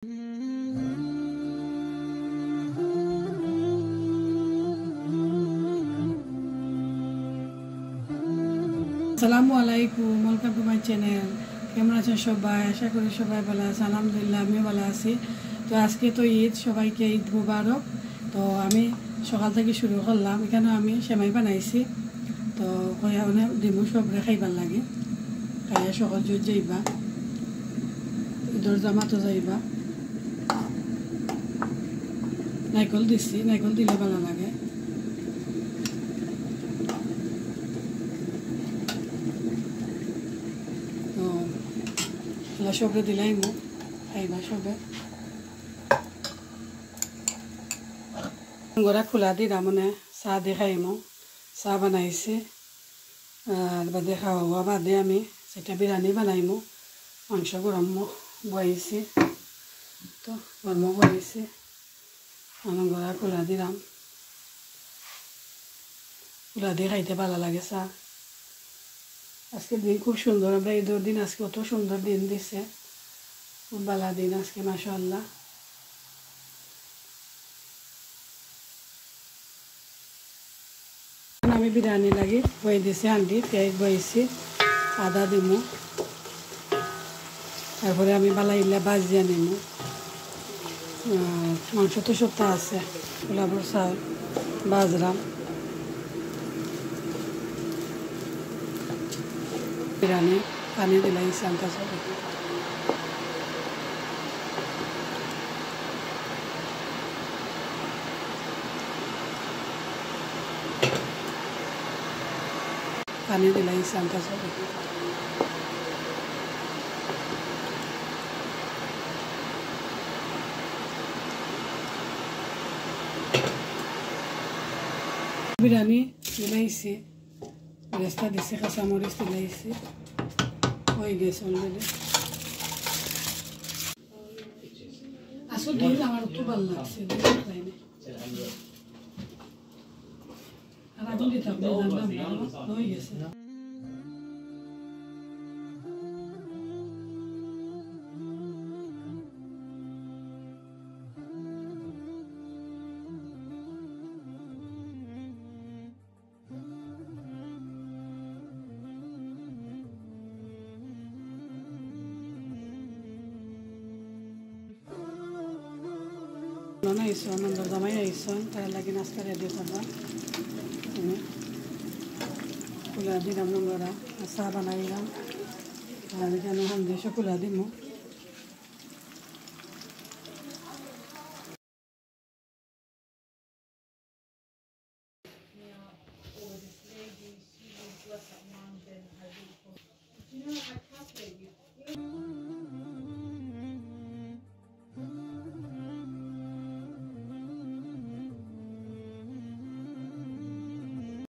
আসসালামু আলাইকুম, welcome to my channel. কেমন আছেন সবাই? আশা করি সবাই ভালো আছে। আলহামদুলিল্লাহ আমিও ভালো আছি। তো আজকে তো ঈদ, সবাইকে ঈদ মুবারক। তো আমি সকাল থেকে শুরু করলাম। এখানে আমি সেমাই বানাইছি। তো অনেক ডিমু সবরে খাইবার লাগে, খাইয়া সহজ যাইবা, ঈদর জামাতো যাইবা। নাইকল দিছি, নাইকল দিলে ভালো লাগে। তো এলা সবরে দিলাইমু, খাইবা সবে। গড়া খোলা দি মানে চাহ দি খাইমু। চাহ বানাইছি, আর বাদে খাওয়া বাদে আমি সেটা বিরিয়ানি বানাইমু। মাংস গরম বয়েছি, তো গরম বয়েছি। আমি গড়া খোলা দিলাম, খোলা দিয়ে খাইতে ভালো লাগে চা। আজকে দিন খুব সুন্দর, আমরা ঈদের দিন আজকে কত সুন্দর দিন দিছে, খুব ভালো দিন আজকে মাশাআল্লাহ। আমি বিরিয়ানি লাগি বয়ে দিছি, হান্ডি পেঁয়াজ বয়েছি, আদা দিমু, তারপরে আমি বালাইলা বাজিয়া নিমু। মাংস তো সপ্তাহ আছে, গোলাপর চাউল বাজরাম। বিরিয়ানি পানি দিলাই সান্তা সব পানি দিলাই সান্তা সব। বিরিয়ানি দিলাইছি, রেস্তা দিছি, কাঁচামরিচ দিলাইছি, হয়ে গেছে অলরেডি। আসলে দিন আমার একটু ভালো লাগছে, আর আগুন দিতে হবে হয়ে গেছে। নন আইসন, নন্দর জামাই আইসন, তার লাগে নাস্তা রেডি করবা। তুমি খোলা দিলাম, নম্বরা চা বানাইলাম, আর এখানে হান্দি সব খোলা দিমু।